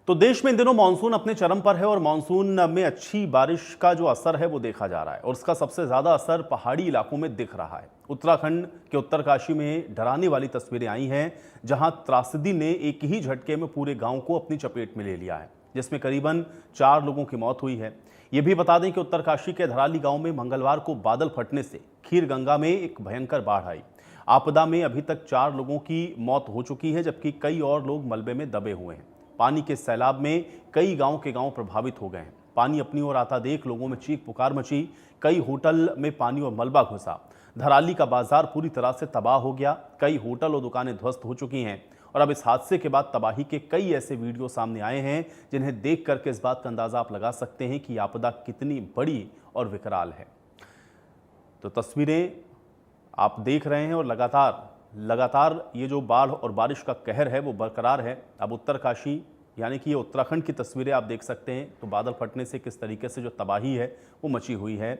तो देश में इन दिनों मानसून अपने चरम पर है और मानसून में अच्छी बारिश का जो असर है वो देखा जा रहा है और उसका सबसे ज्यादा असर पहाड़ी इलाकों में दिख रहा है। उत्तराखंड के उत्तरकाशी में डराने वाली तस्वीरें आई हैं, जहां त्रासदी ने एक ही झटके में पूरे गांव को अपनी चपेट में ले लिया है, जिसमें करीबन 4 लोगों की मौत हुई है। ये भी बता दें कि उत्तरकाशी के धराली गांव में मंगलवार को बादल फटने से खीर गंगा में एक भयंकर बाढ़ आई। आपदा में अभी तक 4 लोगों की मौत हो चुकी है, जबकि कई और लोग मलबे में दबे हुए हैं। पानी के सैलाब में कई गांव के गांव प्रभावित हो गए हैं। पानी अपनी ओर आता देख लोगों में चीख पुकार मची। कई होटल में पानी और मलबा घुसा। धराली का बाजार पूरी तरह से तबाह हो गया। कई होटल और दुकानें ध्वस्त हो चुकी हैं और अब इस हादसे के बाद तबाही के कई ऐसे वीडियो सामने आए हैं जिन्हें देख करके इस बात का अंदाजा आप लगा सकते हैं कि आपदा कितनी बड़ी और विकराल है। तो तस्वीरें आप देख रहे हैं और लगातार ये जो बाढ़ और बारिश का कहर है वो बरकरार है। अब उत्तरकाशी यानी कि ये उत्तराखंड की तस्वीरें आप देख सकते हैं। तो बादल फटने से किस तरीके से जो तबाही है वो मची हुई है।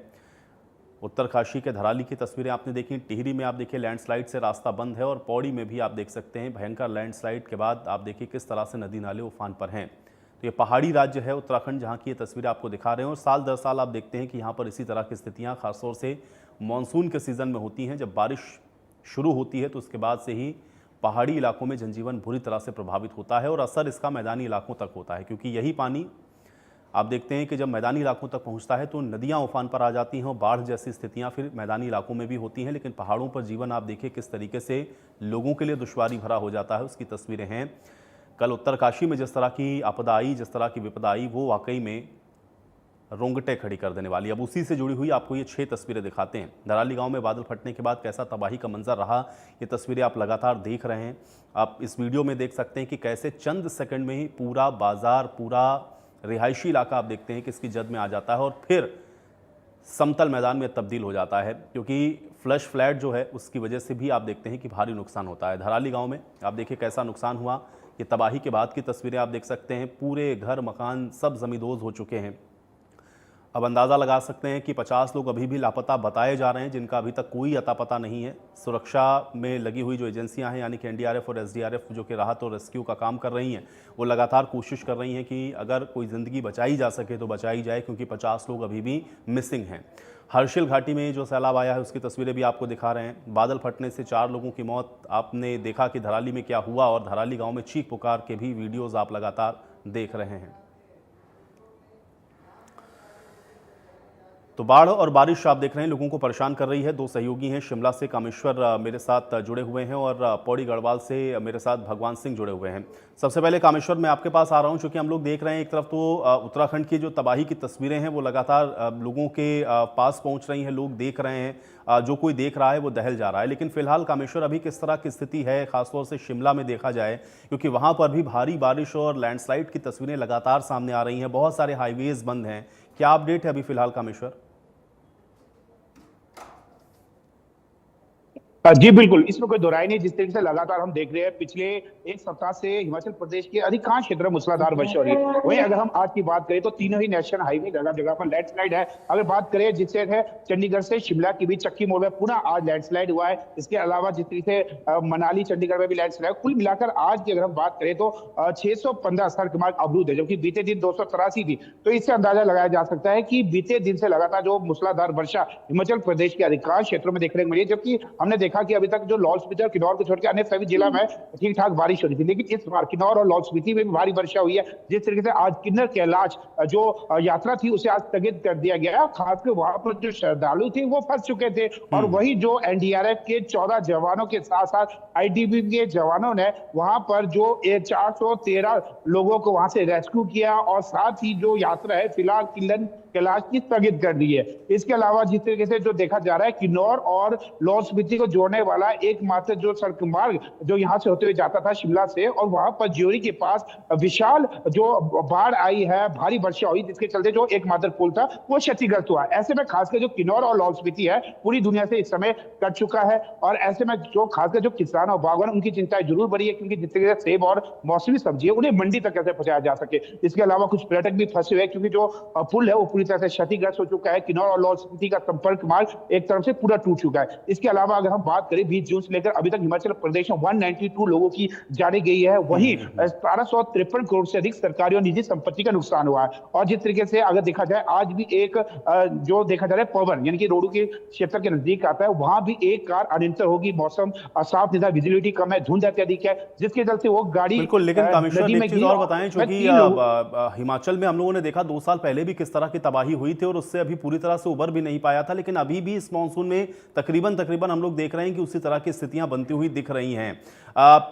उत्तरकाशी के धराली की तस्वीरें आपने देखी। टिहरी में आप देखिए लैंडस्लाइड से रास्ता बंद है और पौड़ी में भी आप देख सकते हैं भयंकर लैंडस्लाइड के बाद आप देखिए किस तरह से नदी नाले उफान पर हैं। तो ये पहाड़ी राज्य है उत्तराखंड, जहाँ की ये तस्वीरें आपको दिखा रहे हैं और साल दर साल आप देखते हैं कि यहाँ पर इसी तरह की स्थितियाँ खासतौर से मानसून के सीज़न में होती हैं। जब बारिश शुरू होती है तो उसके बाद से ही पहाड़ी इलाकों में जनजीवन बुरी तरह से प्रभावित होता है और असर इसका मैदानी इलाकों तक होता है, क्योंकि यही पानी आप देखते हैं कि जब मैदानी इलाकों तक पहुंचता है तो नदियां उफान पर आ जाती हैं और बाढ़ जैसी स्थितियां फिर मैदानी इलाकों में भी होती हैं। लेकिन पहाड़ों पर जीवन आप देखिए किस तरीके से लोगों के लिए दुश्वारी भरा हो जाता है, उसकी तस्वीरें हैं। कल उत्तरकाशी में जिस तरह की आपदा आई, जिस तरह की विपदा आई, वो वाकई में रोंगटे खड़ी कर देने वाली। अब उसी से जुड़ी हुई आपको ये 6 तस्वीरें दिखाते हैं। धराली गांव में बादल फटने के बाद कैसा तबाही का मंजर रहा, ये तस्वीरें आप लगातार देख रहे हैं। आप इस वीडियो में देख सकते हैं कि कैसे चंद सेकंड में ही पूरा बाजार, पूरा रिहायशी इलाका आप देखते हैं कि इसकी जद में आ जाता है और फिर समतल मैदान में तब्दील हो जाता है, क्योंकि फ्लश फ्लैट जो है उसकी वजह से भी आप देखते हैं कि भारी नुकसान होता है। धराली गाँव में आप देखिए कैसा नुकसान हुआ। ये तबाही के बाद की तस्वीरें आप देख सकते हैं। पूरे घर मकान सब जमींदोज हो चुके हैं। अब अंदाज़ा लगा सकते हैं कि 50 लोग अभी भी लापता बताए जा रहे हैं, जिनका अभी तक कोई अता पता नहीं है। सुरक्षा में लगी हुई जो एजेंसियां हैं यानी कि एनडीआरएफ और एसडीआरएफ जो कि राहत और रेस्क्यू का काम कर रही हैं, वो लगातार कोशिश कर रही हैं कि अगर कोई ज़िंदगी बचाई जा सके तो बचाई जाए, क्योंकि 50 लोग अभी भी मिसिंग हैं। हर्षिल घाटी में जो सैलाब आया है उसकी तस्वीरें भी आपको दिखा रहे हैं। बादल फटने से 4 लोगों की मौत। आपने देखा कि धराली में क्या हुआ और धराली गाँव में चीख पुकार के भी वीडियोज़ आप लगातार देख रहे हैं। तो बाढ़ और बारिश आप देख रहे हैं लोगों को परेशान कर रही है। 2 सहयोगी हैं, शिमला से कामेश्वर मेरे साथ जुड़े हुए हैं और पौड़ी गढ़वाल से मेरे साथ भगवान सिंह जुड़े हुए हैं। सबसे पहले कामेश्वर, मैं आपके पास आ रहा हूं, क्योंकि हम लोग देख रहे हैं एक तरफ तो उत्तराखंड की जो तबाही की तस्वीरें हैं वो लगातार लोगों के पास पहुंच रही हैं, लोग देख रहे हैं, जो कोई देख रहा है वो दहल जा रहा है। लेकिन फिलहाल कामेश्वर अभी किस तरह की स्थिति है, खासतौर से शिमला में देखा जाए, क्योंकि वहां पर भी भारी बारिश और लैंडस्लाइड की तस्वीरें लगातार सामने आ रही हैं, बहुत सारे हाईवेज बंद हैं। क्या अपडेट है अभी फिलहाल कामेश्वर? जी बिल्कुल, इसमें कोई दोहराई नहीं। जिस तरीके से लगातार हम देख रहे हैं पिछले 1 सप्ताह से हिमाचल प्रदेश के अधिकांश क्षेत्रों में मूसलाधार वर्षा हो रही है। वहीं अगर हम आज की बात करें तो तीनों ही नेशनल हाईवे जगह जगह पर लैंडस्लाइड है। अगर बात करें जिससे है चंडीगढ़ से शिमला के बीच चक्की मोड़ में पुनः आज लैंडस्लाइड हुआ है। इसके अलावा जिस तरीके से मनाली चंडीगढ़ में भी लैंडस्लाइड, कुल मिलाकर आज की अगर हम बात करें तो 615 सड़क मार्ग अवरुद्ध है, जबकि बीते दिन 283 थी। तो इससे अंदाजा लगाया जा सकता है कि बीते दिन से लगातार जो मूसलाधार वर्षा हिमाचल प्रदेश के अधिकांश क्षेत्रों में देखने को मिली है। जबकि हमने देखा कि अभी तक जो लाहौल स्पीति और किन्नौर को छोड़ के अन्य सभी जिला में ठीक ठाक बारिश हो रही थी, लेकिन इस बार किन्नौर और लाहौल स्पीति में भी भारी वर्षा हुई है। जिस तरीके से आज किन्नर कैलाश जो यात्रा थी उसे आज स्थगित कर दिया गया। खासकर वहां पर जो श्रद्धालु थे वो फंस चुके थे और वही जो एनडीआरएफ के 14 जवानों के साथ साथ आईटीबीपी के जवानों ने वहां पर जो 413 लोगों को वहां से रेस्क्यू किया और साथ ही जो यात्रा है फिलहाल किन्नर कैलाश की स्थगित कर दी है। इसके अलावा जिस तरीके से जो देखा जा रहा है किन्नौर और लाहौल स्पीति को जोड़ने वाला एकमात्र जो सड़क मार्ग जो यहाँ से होते हुए जाता था शिमला से, और वहां पर ज्योरी के पास विशाल जो बाढ़ आई है, भारी वर्षा हुई, जिसके चलते जो एकमात्र पुल था वो क्षतिग्रस्त हुआ। ऐसे में खासकर जो किन्नौर और लाहौल स्पीति है पूरी दुनिया से इस समय कट चुका है और ऐसे में जो खासकर जो किसान और बागवान उनकी चिंताएं जरूर बढ़ी है, क्योंकि जिस तरीके से सेब और मौसमी सब्जी है उन्हें मंडी तक कैसे पहुंचाया जा सके। इसके अलावा कुछ पर्यटक भी फंसे हुए हैं, क्योंकि जो पुल है वो पूरी तरह से क्षतिग्रस्त हो चुका है। किन्नौर और लाहौल स्पीति का संपर्क मार्ग एक तरफ से पूरा टूट चुका है। इसके अलावा अगर हम बात करें 20 जून से लेकर अभी तक हिमाचल प्रदेश में 192 लोगों की जाने गई है। वहीं 1753 करोड़ से अधिक सरकारी और निजी संपत्ति का नुकसान हुआ है। और जिस तरीके से अगर देखा जाए आज भी एक जो देखा जा रहा है पवन यानी कि रोडू के क्षेत्र के नजदीक आता है, वहां भी एक कार अनियंत्रित होगी। मौसम साफ नहीं था, विजिबिलिटी कम है, धुंध अत्यधिक है, जिसके चलते वो गाड़ी बिल्कुल। लेकिन कामेश्वर नदी एक में चीज गिरी और बताएं, चूंकि 3 लोग हिमाचल में हम लोगों ने देखा 2 साल पहले भी किस तरह की तबाही हुई थी और उससे अभी पूरी तरह से उबर भी नहीं पाया था, लेकिन अभी भी इस मानसून में तकरीबन हम लोग देख रहे हैं कि उसी तरह की स्थितियां बनती हुई दिख रही हैं।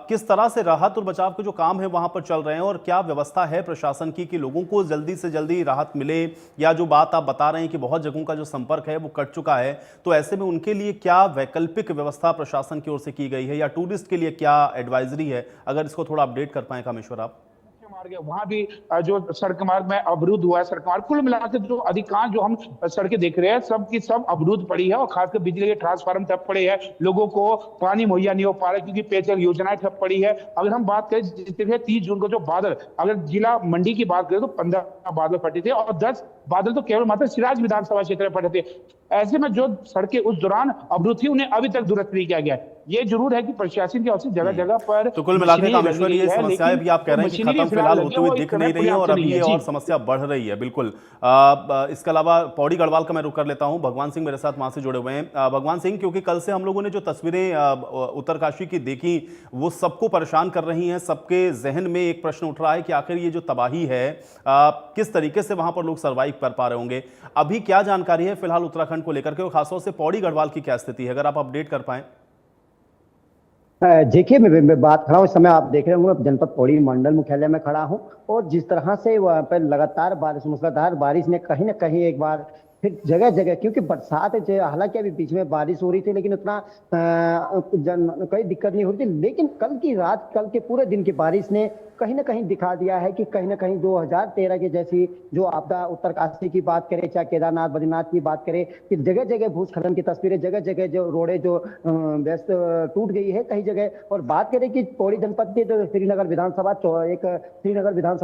किस तरह से राहत और बचाव के जो काम है वहां पर चल रहे हैं और क्या व्यवस्था है प्रशासन की कि लोगों को जल्दी से जल्दी राहत मिले, या जो बात आप बता रहे हैं कि बहुत जगहों का जो संपर्क है वो कट चुका है, तो ऐसे में उनके लिए क्या वैकल्पिक व्यवस्था प्रशासन की ओर से की गई है या टूरिस्ट के लिए क्या एडवाइजरी है? अगर इसको थोड़ा अपडेट कर पाए कामेश्वर आप। मार्ग है वहां भी जो सड़क मार्ग में अवरुद्ध हुआ है। सड़क मार्ग कुल मिलाकर जो अधिकांश जो हम सड़कें देख रहे हैं सब की सब अवरुद्ध पड़ी है और खासकर बिजली के ट्रांसफार्मर ठप पड़े हैं। लोगों को पानी मुहैया नहीं हो पा रहा क्योंकि पेयजल योजनाएं ठप पड़ी है। अगर हम बात करें जिस तरह 30 जून को जो बादल, अगर जिला मंडी की बात करें तो 15 बादल फटे थे और 10 बादल तो केवल मात्र सिराज विधानसभा क्षेत्र में फटे थे। ऐसे में जो सड़कें उस दौरान अवरुद्ध थी उन्हें अभी तक दुरुस्त नहीं किया गया है। ये जरूर है कि प्रशासन की ओर से जगह जगह पर तो कुल मिलाकर कामेश्वर ये समस्याएं भी आप कह रहे हैं कि खत्म फिलहाल होती हुई दिख नहीं रही है और अभी ये और समस्या बढ़ रही है। बिल्कुल। इसके अलावा पौड़ी गढ़वाल का मैं रुख कर लेता हूं, भगवान सिंह मेरे साथ वहां से जुड़े हुए हैं। भगवान सिंह, क्योंकि कल से हम लोगों ने जो तस्वीरें उत्तरकाशी की देखी वो सबको परेशान कर रही हैं, सबके जहन में एक प्रश्न उठ रहा है कि आखिर ये जो तबाही है किस तरीके से वहां पर लोग सर्वाइव कर पा रहे होंगे। अभी क्या जानकारी है फिलहाल उत्तराखंड को लेकर के और खासतौर से पौड़ी गढ़वाल की क्या स्थिति है, अगर आप अपडेट कर पाए। देखिए मैं बात खड़ा हूँ, इस समय आप देख रहे होंगे जनपद पौड़ी मंडल मुख्यालय में खड़ा हूँ और जिस तरह से वहाँ पर लगातार बारिश, मूसलाधार बारिश ने कहीं ना कहीं एक बार फिर जगह जगह, क्योंकि बरसात हालांकि अभी बीच में बारिश हो रही थी लेकिन उतना कोई दिक्कत नहीं हो रही थी, लेकिन कल की रात, कल के पूरे दिन की बारिश ने कहीं ना कहीं दिखा दिया है कि कहीं ना कहीं 2013 के जैसी जो आपदा उत्तरकाशी की बात करें, चाहे केदारनाथ बद्रीनाथ की बात करें, कि जगह जगह भूस्खलन की तस्वीरें, जगह जगह जो रोडें जो व्यस्त टूट गई है कई जगह। और बात करें कि पौड़ी जनपद के जो श्रीनगर विधानसभा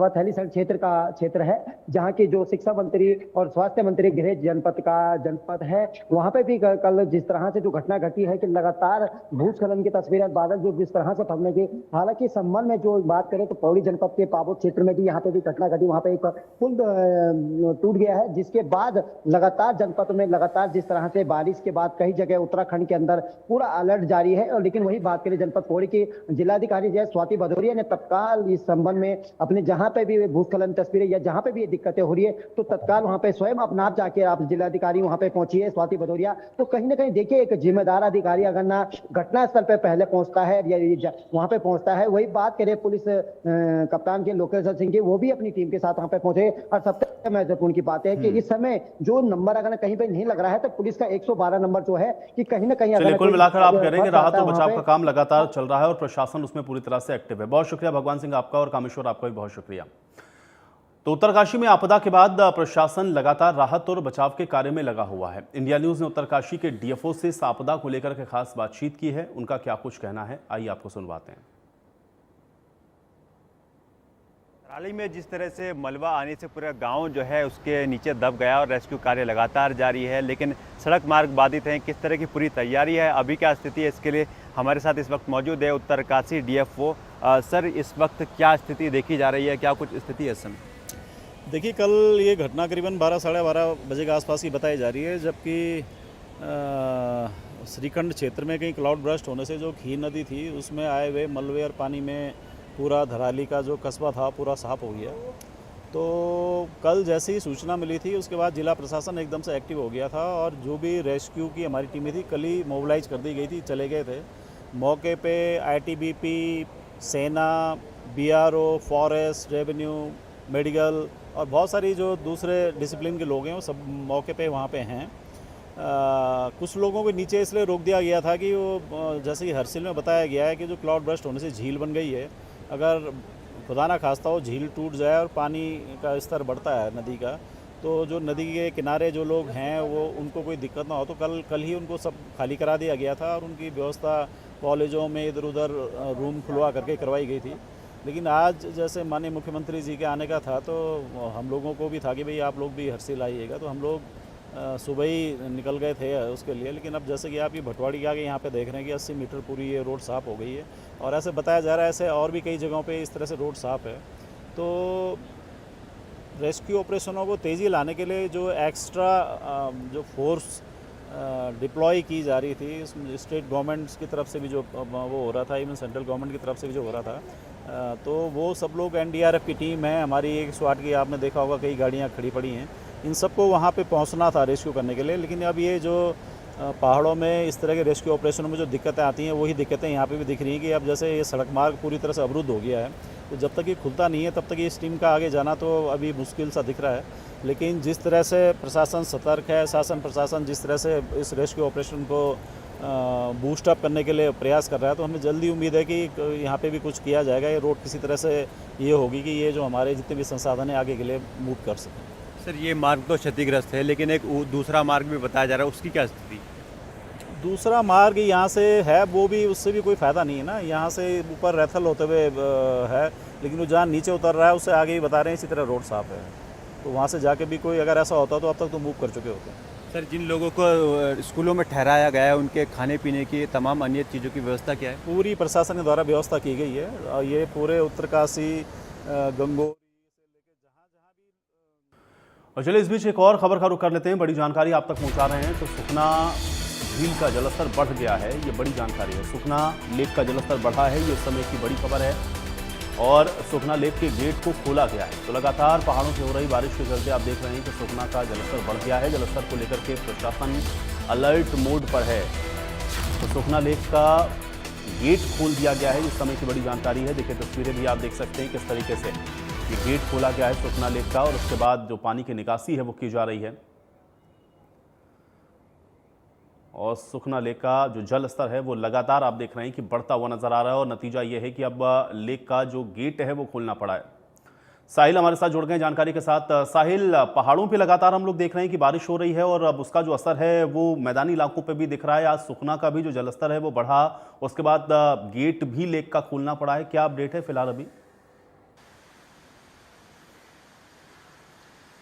थैलीसैंण क्षेत्र का क्षेत्र है, जहाँ की जो शिक्षा मंत्री और स्वास्थ्य मंत्री गृह जनपद है, वहां पे भी कल जिस तरह से जो घटना घटी है कि लगातार भूस्खलन की तस्वीरें, बादल जो जिस तरह से फटने की, हालांकि संबंध में जो बात करें तो पौड़ी जनपद के पाबौद क्षेत्र में भी यहाँ पे भी घटना घटी, वहां पे एक पुल टूट गया है, जिसके बाद लगातार जनपद में लगातार जिस तरह से बारिश के बाद कई जगह उत्तराखंड के अंदर पूरा अलर्ट जारी है। और लेकिन वही बात करें जनपद पौड़ी की जिलाधिकारी जय स्वाति भदौरिया ने तत्काल इस संबंध में अपने जहां पे भी भूस्खलन तस्वीरें या जहां पे भी दिक्कतें हो रही है तो तत्काल वहां पे स्वयं अपना आप जाके आप जिलाधिकारी वहां पे पहुंची है स्वाति भदौरिया। तो कहीं ना कहीं देखिए एक जिम्मेदार अधिकारी अगर ना घटना स्थल पे पहले पहुंचता है या वहां पे पहुंचता है। वही बात करें पुलिस कप्तान के लोकेश सिंह की, वो भी अपनी टीम के साथ वहां पे पहुंचे। और सबसे महत्वपूर्ण की बात है कि इस समय जो नंबर अगर कहीं पे नहीं लग रहा है तो पुलिस का 112 नंबर जो है कि कहीं ना कहीं कुल मिलाकर आप कह रहे हैं कि राहत और बचाव का काम लगातार चल रहा है और प्रशासन उसमें पूरी तरह से एक्टिव है। बहुत शुक्रिया भगवान सिंह आपका, और कामेश्वर आपका भी बहुत शुक्रिया। तो उत्तरकाशी में आपदा के बाद प्रशासन लगातार राहत और बचाव के कार्य में लगा हुआ है। इंडिया न्यूज ने उत्तरकाशी के डीएफओ से इस आपदा को लेकर के खास बातचीत की है, उनका क्या कुछ कहना है आइए आपको सुनवाते हैं। कराली में जिस तरह से मलबा आने से पूरा गांव जो है उसके नीचे दब गया और रेस्क्यू कार्य लगातार जारी है, लेकिन सड़क मार्ग बाधित हैं। किस तरह की पूरी तैयारी है, अभी क्या स्थिति है, इसके लिए हमारे साथ इस वक्त मौजूद है उत्तरकाशी डीएफओ। सर, इस वक्त क्या स्थिति देखी जा रही है, क्या कुछ स्थिति है इस समय? देखिए, कल ये घटना करीबन 12 साढ़े 12 बजे के आसपास की बताई जा रही है, जबकि श्रीखंड क्षेत्र में कहीं क्लाउड बर्स्ट होने से जो खीर नदी थी उसमें आए हुए मलबे और पानी में पूरा धराली का जो कस्बा था पूरा साफ हो गया। तो कल जैसे ही सूचना मिली थी उसके बाद जिला प्रशासन एकदम से एक्टिव हो गया था और जो भी रेस्क्यू की हमारी टीमें थी कल ही मोबिलाइज कर दी गई थी, चले गए थे मौके पे। आईटीबीपी, सेना, बीआरओ, फॉरेस्ट, रेवेन्यू, मेडिकल और बहुत सारी जो दूसरे डिसिप्लिन के लोग हैं वो सब मौके पे वहाँ पे हैं। कुछ लोगों को नीचे इसलिए रोक दिया गया था कि वो जैसे कि हरसिल में बताया गया है कि जो क्लाउड बर्स्ट होने से झील बन गई है, अगर खुदा ना खास्ता हो झील टूट जाए और पानी का स्तर बढ़ता है नदी का, तो जो नदी के किनारे जो लोग हैं वो उनको कोई दिक्कत ना हो। तो कल ही उनको सब खाली करा दिया गया था और उनकी व्यवस्था कॉलेजों में इधर उधर रूम खुलवा करके करवाई गई थी। लेकिन आज जैसे माननीय मुख्यमंत्री जी के आने का था तो हम लोगों को भी था कि भाई आप लोग भी हरसिल आइएगा, तो हम लोग सुबह ही निकल गए थे उसके लिए, लेकिन अब जैसे कि आप ये भटवाड़ी के आगे यहाँ पे देख रहे हैं कि 80 मीटर पूरी ये रोड साफ़ हो गई है, और ऐसे बताया जा रहा है ऐसे और भी कई जगहों पे इस तरह से रोड साफ़ है। तो रेस्क्यू ऑपरेशनों को तेज़ी लाने के लिए जो एक्स्ट्रा जो फोर्स डिप्लॉय की जा रही थी, स्टेट गवर्नमेंट्स की तरफ से भी जो वो हो रहा था, इवन सेंट्रल गवर्नमेंट की तरफ से भी जो हो रहा था, तो वो सब लोग एनडीआरएफ की टीम है हमारी, 108 की आपने देखा होगा कई गाड़ियाँ खड़ी पड़ी हैं, इन सबको वहाँ पे पहुँचना था रेस्क्यू करने के लिए। लेकिन अब ये जो पहाड़ों में इस तरह के रेस्क्यू ऑपरेशनों में जो दिक्कतें आती हैं वही दिक्कतें यहाँ पे भी दिख रही हैं कि अब जैसे ये सड़क मार्ग पूरी तरह से अवरुद्ध हो गया है, तो जब तक ये खुलता नहीं है तब तक ये इस टीम का आगे जाना तो अभी मुश्किल सा दिख रहा है। लेकिन जिस तरह से प्रशासन सतर्क है, शासन प्रशासन जिस तरह से इस रेस्क्यू ऑपरेशन को बूस्ट अप करने के लिए प्रयास कर रहा है, तो हमें जल्दी उम्मीद है कि यहाँ पे भी कुछ किया जाएगा। ये रोड किसी तरह से ये होगी कि ये जो हमारे जितने भी संसाधन हैं आगे के लिए मूव कर सकें। सर ये मार्ग तो क्षतिग्रस्त है, लेकिन एक दूसरा मार्ग भी बताया जा रहा है, उसकी क्या स्थिति? दूसरा मार्ग यहाँ से है, वो भी उससे भी कोई फ़ायदा नहीं है ना, यहाँ से ऊपर रैथल होते हुए है, लेकिन वो जहाँ नीचे उतर रहा है उससे आगे ही बता रहे हैं इसी तरह रोड साफ़ है, तो वहाँ से जाके भी कोई अगर ऐसा होता तो अब तक तो मूव कर चुके होते। सर जिन लोगों को स्कूलों में ठहराया गया है उनके खाने पीने की तमाम अन्य चीज़ों की व्यवस्था क्या है? पूरी प्रशासन के द्वारा व्यवस्था की गई है, और ये पूरे उत्तरकाशी गंगोत्री और चलिए इस बीच एक और खबर का रुख कर लेते हैं। बड़ी जानकारी आप तक पहुंचा रहे हैं। तो सुखना झील का जलस्तर बढ़ गया है, ये बड़ी जानकारी है। सुखना लेक का जलस्तर बढ़ा है, ये इस समय की बड़ी खबर है, और सुखना लेक के गेट को खोला गया है। तो लगातार पहाड़ों से हो रही बारिश के चलते आप देख रहे हैं कि सुखना का जलस्तर बढ़ गया है। जलस्तर को लेकर के प्रशासन अलर्ट मोड पर है। तो सुखना लेक का गेट खोल दिया गया है, इस समय की बड़ी जानकारी है। देखिए तस्वीरें भी आप देख सकते हैं किस तरीके से ये गेट खोला गया है सुखना लेक का, और उसके बाद जो पानी की निकासी है वो की जा रही है। और सुखना लेक का जो जल स्तर है वो लगातार आप देख रहे हैं कि बढ़ता हुआ नजर आ रहा है, और नतीजा ये है कि अब लेक का जो गेट है वो खोलना पड़ा है। साहिल हमारे साथ जुड़ गए जानकारी के साथ। साहिल, पहाड़ों पे लगातार हम लोग देख रहे हैं कि बारिश हो रही है, और अब उसका जो असर है वो मैदानी इलाकों पे भी दिख रहा है। आज सुखना का भी जो जलस्तर है वो बढ़ा, उसके बाद गेट भी लेक का खोलना पड़ा है। क्या अपडेट है फिलहाल अभी?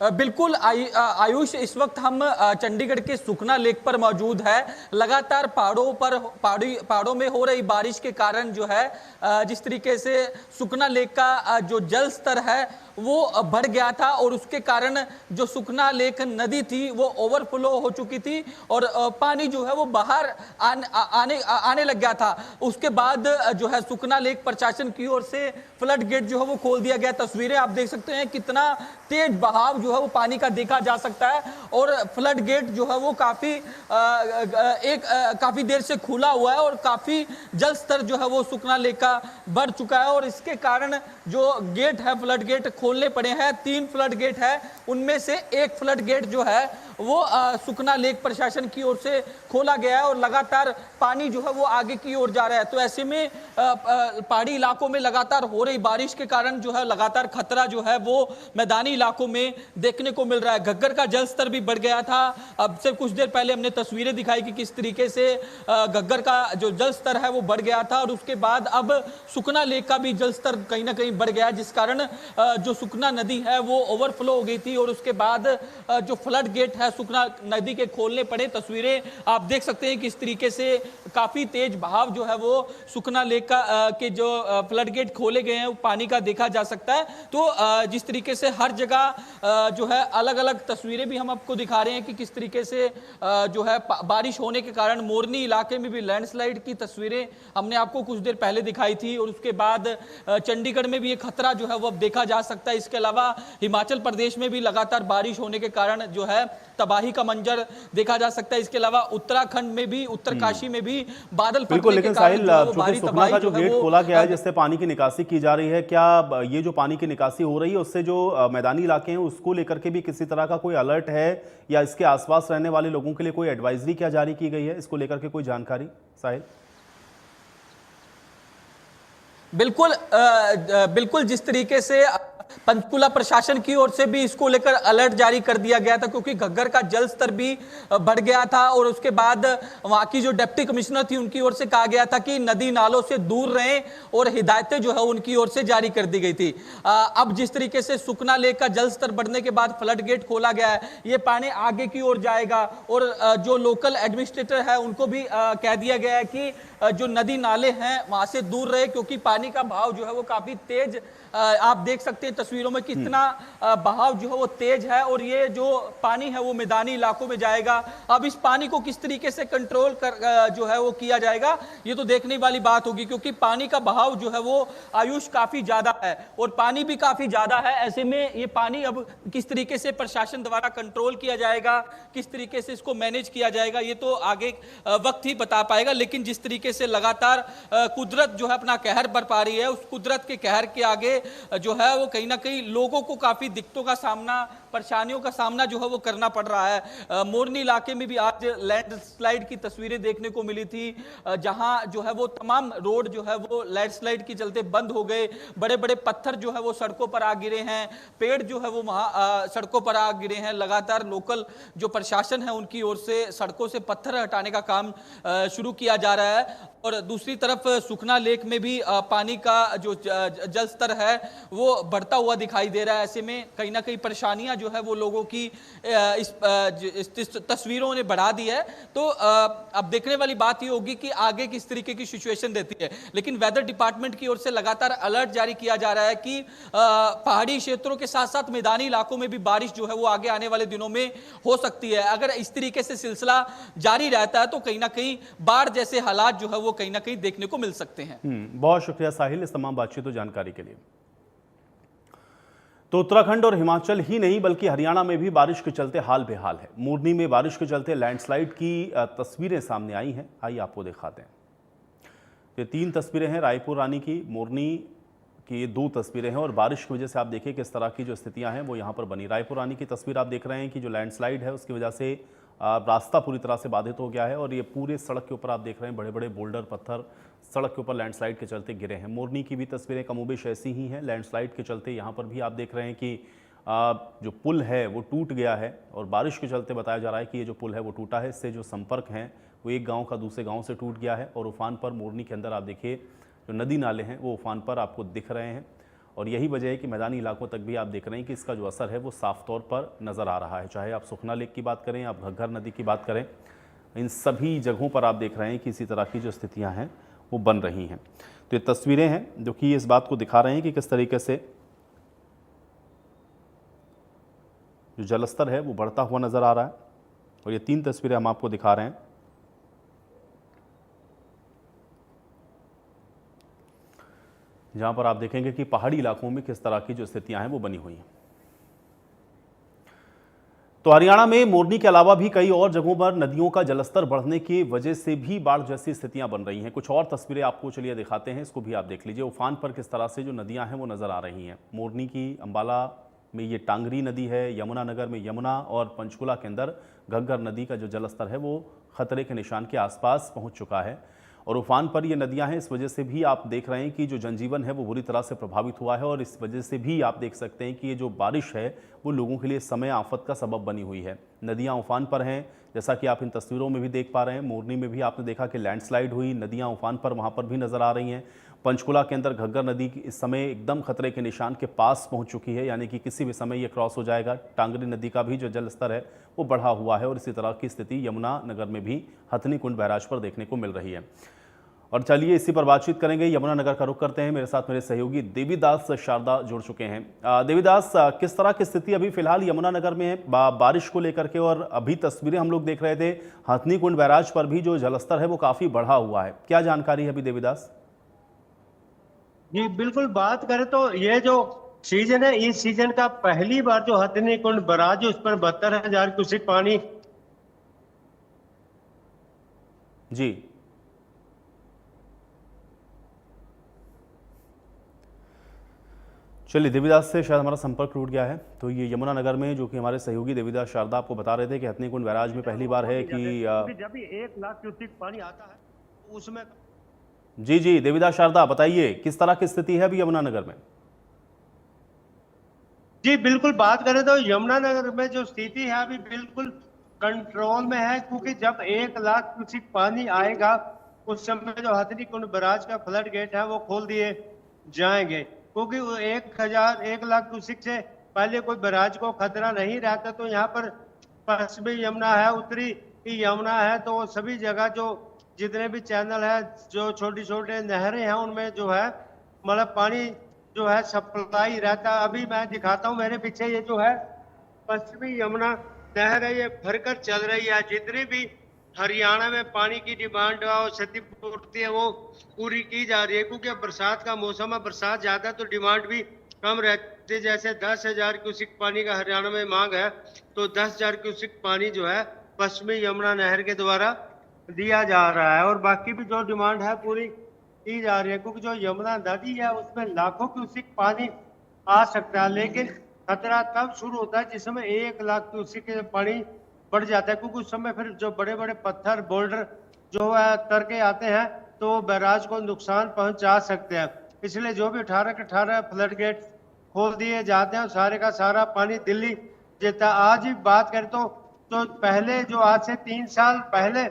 बिल्कुल आयुष, इस वक्त हम चंडीगढ़ के सुखना लेक पर मौजूद है। लगातार पहाड़ों में हो रही बारिश के कारण जो है जिस तरीके से सुखना लेक का जो जल स्तर है वो बढ़ गया था, और उसके कारण जो सुखना लेक नदी थी वो ओवरफ्लो हो चुकी थी, और पानी जो है वो बाहर आने लग गया था। उसके बाद जो है सुखना लेक प्रशासन की ओर से फ्लड गेट जो है वो खोल दिया गया। तस्वीरें आप देख सकते हैं कितना तेज बहाव जो है वो पानी का देखा जा सकता है, और फ्लड गेट जो है वो काफी देर से खुला हुआ है, और काफी जल स्तर जो है वो सुखना लेक का बढ़ चुका है, और इसके कारण जो गेट है फ्लड गेट खोलने पड़े हैं। 3 फ्लड गेट है, उनमें से एक फ्लड गेट जो है वो सुखना लेक प्रशासन की ओर से खोला गया है, और लगातार पानी जो है वो आगे की ओर जा रहा है। तो ऐसे में पहाड़ी इलाकों में लगातार हो रही बारिश के कारण जो है लगातार खतरा जो है वो मैदानी इलाकों में देखने को मिल रहा है। घग्गर का जल स्तर भी बढ़ गया था। अब से कुछ देर पहले हमने तस्वीरें दिखाई कि किस तरीके से घग्गर का जो जल स्तर है वो बढ़ गया था, और उसके बाद अब सुखना लेक का भी जल स्तर कहीं ना कहीं बढ़ गया, जिस कारण जो सुखना नदी है वो ओवरफ्लो हो गई थी, और उसके बाद जो फ्लड गेट है सुखना नदी के खोलने पड़े। तस्वीरें आप देख सकते हैं किस तरीके से काफी तेज बहाव जो है वो सुखना लेक का के जो फ्लड गेट खोले गए हैं पानी का देखा जा सकता है। तो जिस तरीके से हर जगह जो है अलग अलग तस्वीरें भी हम आपको दिखा रहे हैं कि किस तरीके से जो है बारिश होने के कारण मोरनी इलाके में भी लैंडस्लाइड की तस्वीरें हमने आपको कुछ देर पहले दिखाई थी, और उसके बाद चंडीगढ़ में भी एक खतरा जो है वो अब देखा जा सकता है। इसके अलावा हिमाचल प्रदेश में भी लगातार बारिश होने के कारण जो है तबाही का मंजर देखा जा सकता है। इसके अलावा उत्तराखंड में भी, उत्तरकाशी में भी बादल बिल्कुल। लेकिन साहिल, चूंकि सुखना का जो गेट खोला गया है जिससे पानी की निकासी की जा रही है, क्या ये जो पानी की निकासी हो रही है उससे जो मैदानी इलाके हैं उसको लेकर के भी किसी तरह का कोई अलर्ट है, या इसके आसपास रहने वाले लोगों के लिए कोई एडवाइजरी क्या जारी की गई है, इसको लेकर के कोई जानकारी साहिल? बिल्कुल जिस तरीके से पंचकुला प्रशासन की ओर से भी इसको लेकर अलर्ट जारी कर दिया गया था, क्योंकि घग्गर का जल स्तर भी बढ़ गया था। और उसके बाद वहां की जो डिप्टी कमिश्नर थी उनकी ओर से कहा गया था कि नदी नालों से दूर रहें, और हिदायतें जो है उनकी ओर से जारी कर दी गई थी। अब जिस तरीके से सुखना लेक का जल स्तर बढ़ने के बाद फ्लड गेट खोला गया है, ये पानी आगे की ओर जाएगा। और जो लोकल एडमिनिस्ट्रेटर है उनको भी कह दिया गया है कि जो नदी नाले हैं वहां से दूर रहे, क्योंकि पानी का बहाव जो है वो काफी तेज, आप देख सकते हैं तस्वीरों में कितना बहाव जो है वो तेज है। और ये जो पानी है वो मैदानी इलाकों में जाएगा। अब इस पानी को किस तरीके से कंट्रोल कर जो है वो किया जाएगा, ये तो देखने वाली बात होगी, क्योंकि पानी का बहाव जो है वो आयुष काफी ज्यादा है और पानी भी काफी ज्यादा है। ऐसे में ये पानी अब किस तरीके से प्रशासन द्वारा कंट्रोल किया जाएगा, किस तरीके से इसको मैनेज किया जाएगा, ये तो आगे वक्त ही बता पाएगा। लेकिन जिस तरीके से लगातार कुदरत जो है अपना कहर बरपा रही है, उस कुदरत के कहर के आगे जो है वो कहीं ना कहीं लोगों को काफी दिक्कतों का सामना, परेशानियों का सामना जो है वो करना पड़ रहा है। मोरनी इलाके में भी आज लैंडस्लाइड की तस्वीरें देखने को मिली थी, जहां जो है वो तमाम रोड जो है वो लैंडस्लाइड के चलते बंद हो गए। बड़े बड़े पत्थर जो है वो सड़कों पर आ गिरे हैं, पेड़ जो है वो वहां सड़कों पर आ गिरे हैं। लगातार लोकल जो प्रशासन है उनकी ओर से सड़कों से पत्थर हटाने का काम शुरू किया जा रहा है। और दूसरी तरफ सुखना लेक में भी पानी का जो जल स्तर है वो बढ़ता हुआ दिखाई दे रहा है। ऐसे में कहीं ना कहीं परेशानियां जो है वो लोगों की इस तस्वीरों ने बढ़ा दी है। तो अब देखने वाली बात ये होगी कि आगे किस तरीके की सिचुएशन देती है। लेकिन वेदर डिपार्टमेंट की ओर से लगातार अलर्ट जारी किया जा रहा है कि पहाड़ी क्षेत्रों के साथ साथ मैदानी इलाकों में भी बारिश जो है वो आगे आने वाले दिनों में हो सकती है। अगर इस तरीके से सिलसिला जारी रहता है तो कहीं ना कहीं बाढ़ जैसे हालात जो है वो कहीं ना कहीं देखने को मिल सकते हैं। बहुत शुक्रिया साहिल इस तमाम बातचीत और जानकारी के लिए। तो उत्तराखंड और हिमाचल ही नहीं बल्कि हरियाणा में भी बारिश के चलते हाल बेहाल है। मोरनी में बारिश के चलते लैंडस्लाइड की तस्वीरें सामने आई हैं, आइए आपको दिखाते हैं। ये 3 तस्वीरें हैं रायपुर रानी की, मोरनी की ये 2 तस्वीरें हैं। और बारिश की वजह से आप देखिए किस तरह की जो स्थितियां हैं वो यहाँ पर बनी। रायपुर रानी की तस्वीर आप देख रहे हैं कि जो लैंडस्लाइड है उसकी वजह से रास्ता पूरी तरह से बाधित हो गया है। और ये पूरे सड़क के ऊपर आप देख रहे हैं बड़े बड़े बोल्डर पत्थर सड़क के ऊपर लैंडस्लाइड के चलते गिरे हैं। मोरनी की भी तस्वीरें कमोबेश ऐसी ही हैं। लैंडस्लाइड के चलते यहाँ पर भी आप देख रहे हैं कि जो पुल है वो टूट गया है। और बारिश के चलते बताया जा रहा है कि ये जो पुल है वो टूटा है, इससे जो संपर्क हैं वो एक गाँव का दूसरे गाँव से टूट गया है। और उफान पर मोरनी के अंदर आप देखिए जो नदी नाले हैं वो उफान पर आपको दिख रहे हैं। और यही वजह है कि मैदानी इलाकों तक भी आप देख रहे हैं कि इसका जो असर है वो साफ तौर पर नज़र आ रहा है। चाहे आप सुखना लेक की बात करें, आप घग्गर नदी की बात करें, इन सभी जगहों पर आप देख रहे हैं कि इसी तरह की जो स्थितियां हैं वो बन रही हैं। तो ये तस्वीरें हैं जो कि इस बात को दिखा रहे हैं कि किस तरीके से जो जलस्तर है वो बढ़ता हुआ नज़र आ रहा है। और ये 3 तस्वीरें हम आपको दिखा रहे हैं। जहां पर आप देखेंगे कि पहाड़ी इलाकों में किस तरह की जो स्थितियां हैं वो बनी हुई हैं। तो हरियाणा में मोरनी के अलावा भी कई और जगहों पर नदियों का जलस्तर बढ़ने की वजह से भी बाढ़ जैसी स्थितियां बन रही हैं। कुछ और तस्वीरें आपको चलिए दिखाते हैं, इसको भी आप देख लीजिए। उफान पर किस तरह से जो नदियां हैं वो नजर आ रही हैं। मोरनी की अंबाला में ये टांगरी नदी है, यमुनानगर में यमुना, और पंचकुला के अंदर घग्गर नदी का जो जलस्तर है वो खतरे के निशान के आसपास पहुंच चुका है। और उफान पर ये नदियां हैं, इस वजह से भी आप देख रहे हैं कि जो जनजीवन है वो बुरी तरह से प्रभावित हुआ है। और इस वजह से भी आप देख सकते हैं कि ये जो बारिश है वो लोगों के लिए समय आफत का सबब बनी हुई है। नदियां उफान पर हैं, जैसा कि आप इन तस्वीरों में भी देख पा रहे हैं। मोरनी में भी आपने देखा कि लैंडस्लाइड हुई, नदियां उफान पर वहाँ पर भी नज़र आ रही हैं। पंचकुला के अंदर घग्गर नदी इस समय एकदम खतरे के निशान के पास पहुंच चुकी है, यानी कि किसी भी समय ये क्रॉस हो जाएगा। टांगरी नदी का भी जो जल स्तर है वो बढ़ा हुआ है। और इसी तरह की स्थिति यमुना नगर में भी हथनी कुंड बैराज पर देखने को मिल रही है। और चलिए इसी पर बातचीत करेंगे, यमुनानगर का रुख करते हैं। मेरे साथ मेरे सहयोगी देवीदास शारदा जुड़ चुके हैं। देवीदास, किस तरह की स्थिति अभी फिलहाल यमुनानगर में है बारिश को लेकर के? और अभी तस्वीरें हम लोग देख रहे थे हथनी कुंड बैराज पर भी जो जलस्तर है वो काफी बढ़ा हुआ है, क्या जानकारी है अभी देवीदास? जी बिल्कुल, बात करें तो ये जो सीजन है, इस सीजन का पहली बार जो हथनी कुंड बैराज उस पर 72,000 क्यूसेक पानी। जी चलिए, देवीदास से शायद हमारा संपर्क टूट गया है। तो ये यमुनानगर में जो कि हमारे सहयोगी देवीदास शारदा आपको बता रहे थे कि हथनी कुंड बैराज में पहली बार है कि जब भी 1 लाख क्यूसेक पानी आता है उसमें। जी देवीदास शारदा बताइए किस तरह की स्थिति है अभी यमुनानगर में? जी बिल्कुल, बात करें तो यमुनानगर में जो स्थिति है अभी बिल्कुल कंट्रोल में है, क्योंकि जब 1 लाख क्यूसेक पानी आएगा उस समय जो हथनी कुंड बराज का फ्लड गेट है वो खोल दिए जाएंगे, क्योंकि वो 1 लाख क्यूसेक से पहले कोई बराज को खतरा नहीं रहता। तो यहाँ पर पश्चिमी यमुना है, उत्तरी यमुना है, तो वो सभी जगह जो जितने भी चैनल है, जो छोटी छोटे नहरें हैं, उनमें जो है मतलब पानी जो है सप्लाई रहता है। अभी मैं दिखाता हूँ मेरे पीछे, ये जो है पश्चिमी यमुना नहर है, ये भरकर चल रही है। जितनी भी हरियाणा में पानी की डिमांड और क्षतिपूर्ति है वो पूरी की जा रही है, क्योंकि अब बरसात का मौसम है, बरसात ज्यादा तो डिमांड भी कम रहती है। जैसे 10,000 क्यूसेक पानी का हरियाणा में मांग है, तो 10,000 क्यूसेक पानी जो है पश्चिमी यमुना नहर के द्वारा दिया जा रहा है, और बाकी भी जो डिमांड है पूरी की जा रही है, क्योंकि जो यमुना नदी है उसमें लाखों क्यूसेक पानी आ सकता है। लेकिन खतरा तब शुरू होता है जिस समय 1 लाख क्यूसेक पानी बढ़ जाता है, क्योंकि उस समय फिर जो बड़े बड़े पत्थर बोल्डर जो है तर के आते हैं तो वो बैराज को नुकसान पहुंचा सकते हैं। इसलिए जो भी 18 के 18 फ्लड गेट खोल दिए जाते हैं, सारे का सारा पानी दिल्ली देता है। आज ही बात करें तो पहले जो आज से 3 साल पहले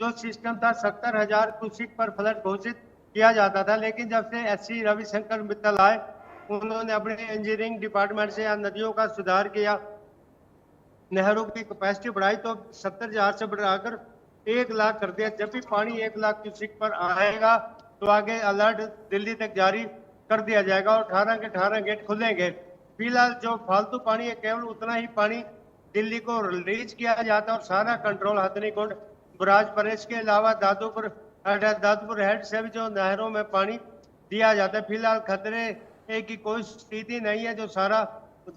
जो सिस्टम था 70,000 क्यूसेक पर फ्लड घोषित किया जाता था, लेकिन जब से SC रविशंकर मित्तल आए, उन्होंने अपने इंजीनियरिंग डिपार्टमेंट से नदियों का सुधार किया, नहरों की कैपेसिटी बढ़ाई, तो 70,000 से बढ़ाकर 1 लाख कर दिया। जब भी पानी 1 लाख क्यूसेक पर आएगा तो आगे अलर्ट दिल्ली तक जारी कर दिया जाएगा और 18 के 18 गेट खुलेंगे। फिलहाल जो फालतू पानी है केवल उतना ही पानी दिल्ली को रिलीज किया जाता है और सारा कंट्रोल हथनी कुंड बराज पर। इसके अलावा दादुपुर हेड से भी जो नहरों में पानी दिया जाता है। फिलहाल खतरे की कोई स्थिति नहीं है, जो सारा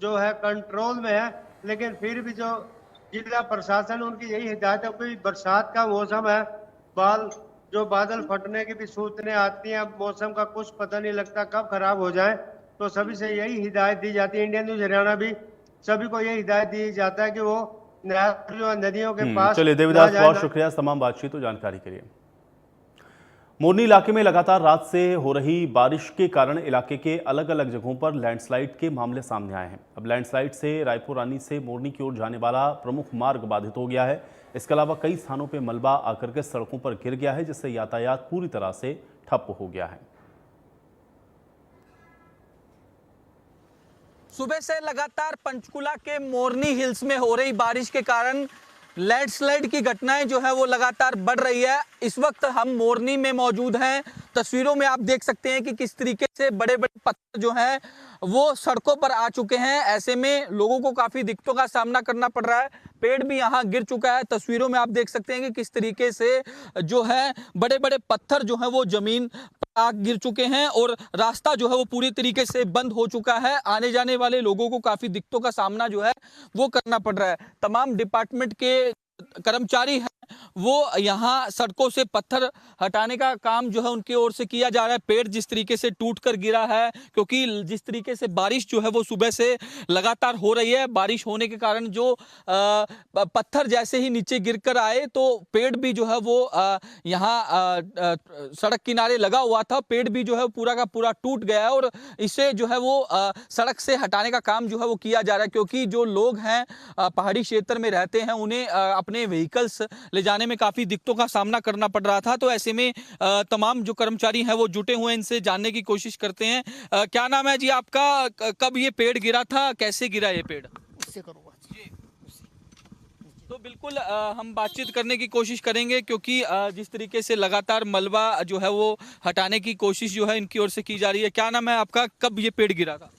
जो है कंट्रोल में है, लेकिन फिर भी जो जिला प्रशासन उनकी यही हिदायत है, कोई बरसात का मौसम है, बादल फटने की भी सूचनाएं आती हैं, मौसम का कुछ पता नहीं लगता कब खराब हो जाए, तो सभी से यही हिदायत दी जाती है। इंडियन न्यूज हरियाणा भी सभी को यही हिदायत दी जाता है कि वो नदियों के पास। चलिए देविदास, बहुत शुक्रिया तमाम बातचीत और जानकारी के लिए। मोरनी इलाके में लगातार रात से हो रही बारिश के कारण इलाके के अलग अलग जगहों पर लैंडस्लाइड के मामले सामने आए हैं। अब लैंडस्लाइड से रायपुर रानी से मोरनी की ओर जाने वाला प्रमुख मार्ग बाधित हो गया है। इसके अलावा कई स्थानों पर मलबा आकर के सड़कों पर गिर गया है, जिससे यातायात पूरी तरह से ठप हो गया है। सुबह से लगातार पंचकुला के मोरनी हिल्स में हो रही बारिश के कारण लैंडस्लाइड की घटनाएं जो है वो लगातार बढ़ रही है। इस वक्त हम मोरनी में मौजूद हैं। तस्वीरों में आप देख सकते हैं कि किस तरीके से बड़े बड़े पत्थर जो हैं वो सड़कों पर आ चुके हैं। ऐसे में लोगों को काफ़ी दिक्कतों का सामना करना पड़ रहा है। पेड़ भी यहाँ गिर चुका है। तस्वीरों में आप देख सकते हैं कि किस तरीके से जो है बड़े बड़े पत्थर जो है वो जमीन पर आ गिर चुके हैं और रास्ता जो है वो पूरी तरीके से बंद हो चुका है। आने जाने वाले लोगों को काफ़ी दिक्कतों का सामना जो है वो करना पड़ रहा है। तमाम डिपार्टमेंट के कर्मचारी हैं वो यहाँ सड़कों से पत्थर हटाने का काम जो है उनकी ओर से किया जा रहा है। पेड़ जिस तरीके से टूट कर गिरा है, क्योंकि जिस तरीके से बारिश जो है वो सुबह से लगातार हो रही है, बारिश होने के कारण जो पत्थर जैसे ही नीचे गिरकर आए तो पेड़ भी जो है वो यहाँ सड़क किनारे लगा हुआ था, पेड़ भी जो है पूरा का पूरा टूट गया है और इसे जो है वो सड़क से हटाने का काम जो है वो किया जा रहा है। क्योंकि जो लोग हैं पहाड़ी क्षेत्र में रहते हैं, उन्हें अपने व्हीकल्स ले जाने में काफ़ी दिक्कतों का सामना करना पड़ रहा था। तो ऐसे में तमाम जो कर्मचारी हैं वो जुटे हुए हैं, इनसे जानने की कोशिश करते हैं। क्या नाम है जी आपका? कब ये पेड़ गिरा था, कैसे गिरा ये पेड़? उससे करूँगा तो बिल्कुल हम बातचीत करने की कोशिश करेंगे, क्योंकि जिस तरीके से लगातार मलबा जो है वो हटाने की कोशिश जो है इनकी ओर से की जा रही है। क्या नाम है आपका? कब ये पेड़ गिरा था?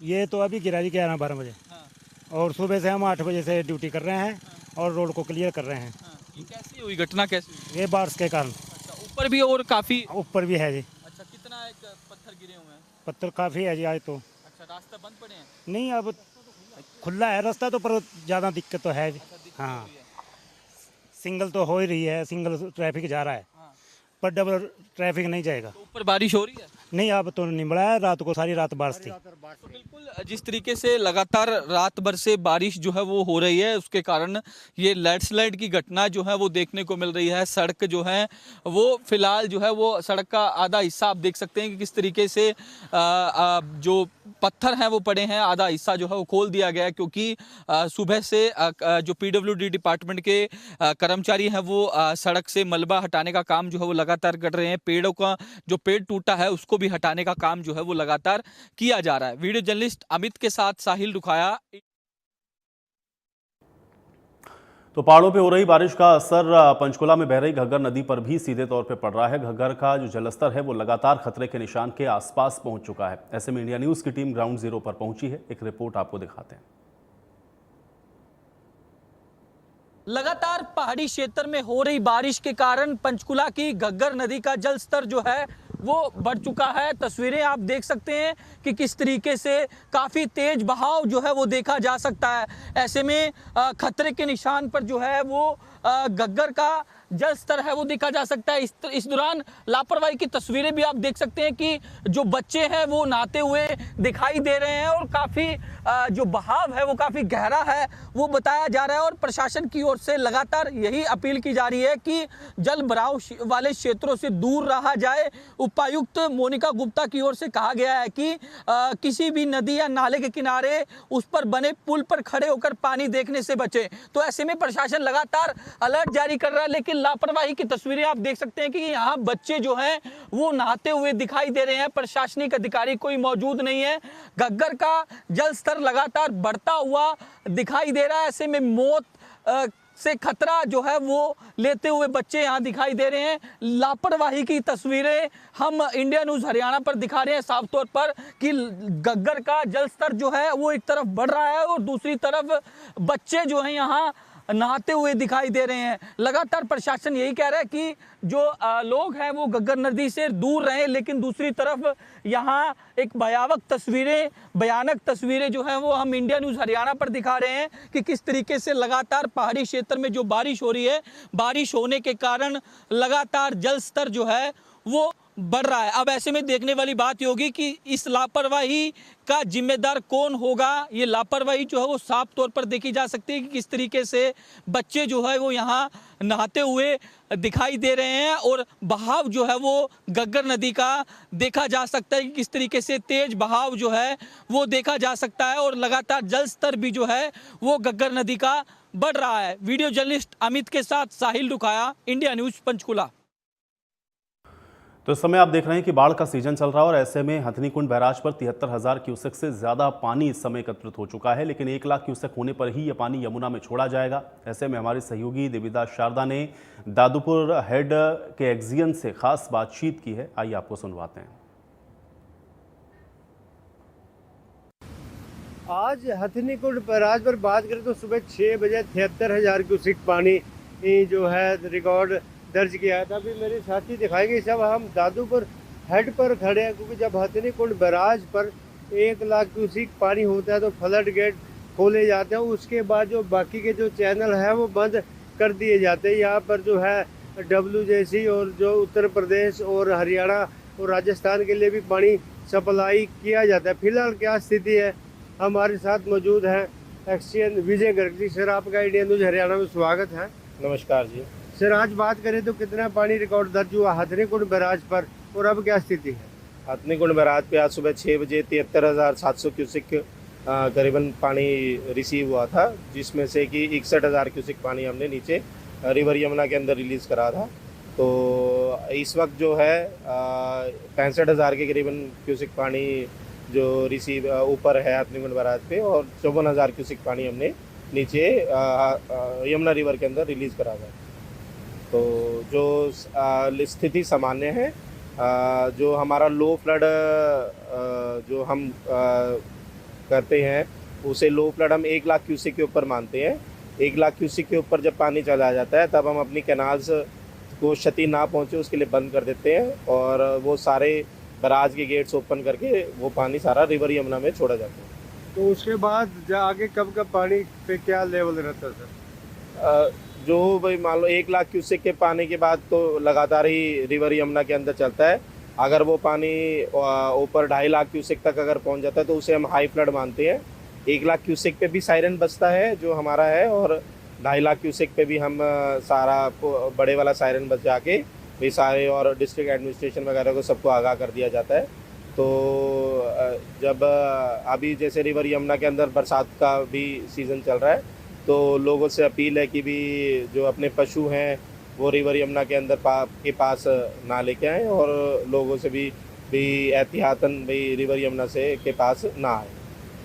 ये तो अभी गिरा जी 11-12 बजे। हाँ। और सुबह से हम 8 बजे से ड्यूटी कर रहे हैं। हाँ। और रोड को क्लियर कर रहे हैं। हाँ। ये कैसी हुई घटना? कैसी? ये बारिश के कारण। अच्छा, ऊपर भी और काफ़ी ऊपर भी है जी। अच्छा, कितना एक पत्थर गिरे हुए हैं? पत्थर काफ़ी है जी आज तो। अच्छा, रास्ता बंद पड़े हैं? नहीं, अब खुला है रास्ता तो, पर ज़्यादा दिक्कत तो है। हाँ, सिंगल तो हो ही रही है, सिंगल ट्रैफिक जा रहा है। हाँ। पर डबल ट्रैफिक नहीं जाएगा। तो ऊपर पर बारिश हो रही है? नहीं अब तो नहीं बढ़ा है, रात को सारी रात बारिश थी। तो बिल्कुल जिस तरीके से लगातार रात भर से बारिश जो है वो हो रही है, उसके कारण ये लैंडस्लाइड की घटना जो है वो देखने को मिल रही है। सड़क जो है वो फिलहाल जो है वो सड़क का आधा हिस्सा आप देख सकते हैं कि किस तरीके से जो पत्थर हैं वो पड़े हैं, आधा हिस्सा जो है वो खोल दिया गया है, क्योंकि सुबह से जो पीडब्ल्यूडी डिपार्टमेंट के कर्मचारी हैं वो सड़क से मलबा हटाने का काम जो है वो लगातार कर रहे हैं। पेड़ों का जो पेड़ टूटा है उसको भी हटाने का काम जो है वो लगातार किया जा रहा है। वीडियो जर्नलिस्ट अमित के साथ साहिल रुखाया। तो पहाड़ों पे हो रही बारिश का असर पंचकुला में बह रही घग्गर नदी पर भी सीधे तौर पे पड़ रहा है। घग्गर का जो जलस्तर है वो लगातार खतरे के निशान के आसपास पहुंच चुका है। ऐसे में इंडिया न्यूज की टीम ग्राउंड जीरो पर पहुंची है। एक रिपोर्ट आपको दिखाते हैं। लगातार पहाड़ी क्षेत्र में हो रही बारिश के कारण पंचकुला की घग्गर नदी का जल स्तर जो है वो बढ़ चुका है। तस्वीरें आप देख सकते हैं कि किस तरीके से काफ़ी तेज बहाव जो है वो देखा जा सकता है। ऐसे में खतरे के निशान पर जो है वो घग्गर का जल स्तर है वो देखा जा सकता है। इस दौरान लापरवाही की तस्वीरें भी आप देख सकते हैं कि जो बच्चे हैं वो नहाते हुए दिखाई दे रहे हैं और काफ़ी जो बहाव है वो काफ़ी गहरा है वो बताया जा रहा है। और प्रशासन की ओर से लगातार यही अपील की जा रही है कि जल भराव वाले क्षेत्रों से दूर रहा जाए। उपायुक्त मोनिका गुप्ता की ओर से कहा गया है कि किसी भी नदी या नाले के किनारे उस पर बने पुल पर खड़े होकर पानी देखने से बचे। तो ऐसे में प्रशासन लगातार अलर्ट जारी कर रहा है, लेकिन लापरवाही की तस्वीरें आप देख सकते हैं कि यहाँ बच्चे जो हैं वो नहाते हुए दिखाई दे रहे हैं। प्रशासनिक अधिकारी कोई मौजूद नहीं है। घग्गर का जल स्तर लगातार बढ़ता हुआ दिखाई दे रहा है। ऐसे में मौत से खतरा जो है वो लेते हुए बच्चे यहाँ दिखाई दे रहे हैं। लापरवाही की तस्वीरें हम इंडिया न्यूज़ हरियाणा पर दिखा रहे हैं साफ तौर पर कि घग्गर का जल स्तर जो है वो एक तरफ बढ़ रहा है और दूसरी तरफ बच्चे जो हैं यहाँ नहाते हुए दिखाई दे रहे हैं। लगातार प्रशासन यही कह रहा है कि जो लोग हैं वो घग्गर नदी से दूर रहें, लेकिन दूसरी तरफ यहाँ एक भयानक तस्वीरें जो हैं वो हम इंडिया न्यूज़ हरियाणा पर दिखा रहे हैं कि किस तरीके से लगातार पहाड़ी क्षेत्र में जो बारिश हो रही है, बारिश होने के कारण लगातार जल स्तर जो है वो बढ़ रहा है। अब ऐसे में देखने वाली बात ये होगी कि इस लापरवाही का जिम्मेदार कौन होगा। ये लापरवाही जो है वो साफ तौर पर देखी जा सकती है कि किस तरीके से बच्चे जो है वो यहाँ नहाते हुए दिखाई दे रहे हैं और बहाव जो है वो घग्गर नदी का देखा जा सकता है कि किस तरीके से तेज बहाव जो है वो देखा जा सकता है और लगातार जल स्तर भी जो है वो घग्गर नदी का बढ़ रहा है। वीडियो जर्नलिस्ट अमित के साथ साहिल रुखाया, इंडिया न्यूज़ पंचकुला। तो इस समय आप देख रहे हैं कि बाढ़ का सीजन चल रहा है और ऐसे में हथनीकुंड बैराज पर 73,000 क्यूसेक से ज़्यादा पानी इस समय एकत्रित हो चुका है, लेकिन 1 लाख क्यूसेक होने पर ही यह पानी यमुना में छोड़ा जाएगा। ऐसे में हमारे सहयोगी देवीदास शारदा ने दादूपुर हेड के एक्जियन से खास बातचीत की है। आइए आपको सुनवाते हैं। आज हथनीकुंड बैराज पर बात करें तो सुबह 6 बजे 73,000 क्यूसेक पानी जो है रिकॉर्ड दर्ज किया था। अभी मेरे साथी दिखाएंगे। सब हम दादूपुर हेड पर खड़े हैं क्योंकि जब हथनीकुंड बैराज पर 1 लाख क्यूसेक पानी होता है तो फ्लड गेट खोले जाते हैं। उसके बाद जो बाकी के जो चैनल हैं वो बंद कर दिए जाते हैं। यहाँ पर जो है WJC और जो उत्तर प्रदेश और हरियाणा और राजस्थान के लिए भी पानी सप्लाई किया जाता है। फिलहाल क्या स्थिति है, हमारे साथ मौजूद हैं एक्सचेंज विजय गर्ग जी। सर, आपका इंडिया न्यूज़ हरियाणा में स्वागत है। नमस्कार जी। सर, आज बात करें तो कितना पानी रिकॉर्ड दर्ज हुआ हथनीकुंड बैराज पर और अब क्या स्थिति है? हथनीकुंड बैराज पे आज सुबह 6 बजे 73,700 क्यूसेक करीबन पानी रिसीव हुआ था, जिसमें से कि 61,000 क्यूसेक पानी हमने नीचे रिवर यमुना के अंदर रिलीज़ करा था। तो इस वक्त जो है 65,000 के करीबन क्यूसेक पानी जो रिसीव ऊपर है हथनीकुंड बैराज पे और 54,000 क्यूसेक पानी हमने नीचे यमुना रिवर के अंदर रिलीज़ करा था। तो जो स्थिति सामान्य है, जो हमारा लो फ्लड जो हम करते हैं उसे लो फ्लड हम 1 लाख क्यूसेक के ऊपर मानते हैं। 1 लाख क्यूसेक के ऊपर जब पानी चला जाता है तब हम अपनी कैनाल्स को क्षति ना पहुंचे उसके लिए बंद कर देते हैं और वो सारे बैराज के गेट्स ओपन करके वो पानी सारा रिवर यमुना में छोड़ा जाता है। तो उसके बाद आगे कब पानी पे क्या लेवल रहता है सर? जो भाई मान लो 1 लाख क्यूसेक के पानी के बाद तो लगातार ही रिवर यमुना के अंदर चलता है। अगर वो पानी ऊपर 2.5 लाख क्यूसेक तक अगर पहुंच जाता है तो उसे हम हाई फ्लड मानते हैं। 1 लाख क्यूसेक पे भी सायरन बजता है जो हमारा है, और 2.5 लाख क्यूसेक पे भी हम सारा बड़े वाला सायरन बजा के भी सारे और डिस्ट्रिक्ट एडमिनिस्ट्रेशन वगैरह को सबको आगाह कर दिया जाता है। तो जब अभी जैसे रिवर यमुना के अंदर बरसात का भी सीज़न चल रहा है, तो लोगों से अपील है कि भी जो अपने पशु हैं वो रिवर यमुना के अंदर के पास ना लेके आएँ, और लोगों से भी एहतियातन भी रिवर यमुना से के पास ना आए।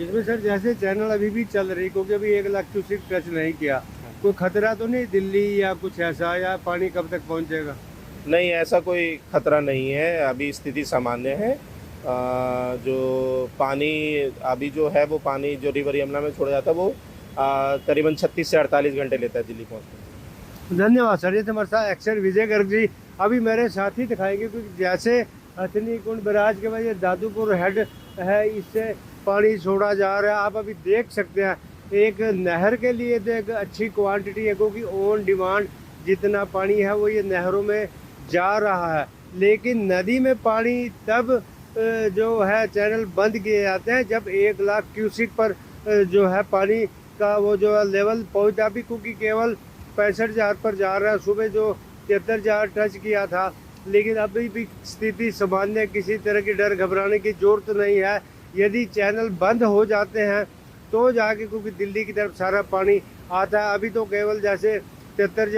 इसमें सर जैसे चैनल अभी भी चल रही, क्योंकि अभी 1 लाख क्यूसेक टच नहीं किया, कोई खतरा तो नहीं दिल्ली या कुछ ऐसा, या पानी कब तक पहुंचेगा? नहीं, ऐसा कोई खतरा नहीं है, अभी स्थिति सामान्य है। जो पानी अभी जो है वो पानी जो रिवर यमुना में छोड़ा जाता है वो करीबन 36 से 48 घंटे लेता है दिल्ली पहुँचने। धन्यवाद सर। ये थे हमारे साथ एक्सर विजय गर्ग जी। अभी मेरे साथी दिखाएंगे, क्योंकि जैसे हथनी कुंड बैराज के बाद ये दादूपुर हेड है, इससे पानी छोड़ा जा रहा है। आप अभी देख सकते हैं एक नहर के लिए तो एक अच्छी क्वांटिटी है, क्योंकि ऑन डिमांड जितना पानी है वो ये नहरों में जा रहा है। लेकिन नदी में पानी तब जो है चैनल बंद किए जाते हैं जब 1 लाख क्यूसेक पर जो है पानी का वो जो लेवल पहुंचा भी, क्योंकि केवल 65,000 पर जा रहा है। सुबह जो 73,000 टच किया था, लेकिन अभी भी स्थिति सामान्य, किसी तरह की डर घबराने की जरूरत नहीं है। यदि चैनल बंद हो जाते हैं तो जाके, क्योंकि दिल्ली की तरफ सारा पानी आता है, अभी तो केवल जैसे 73,000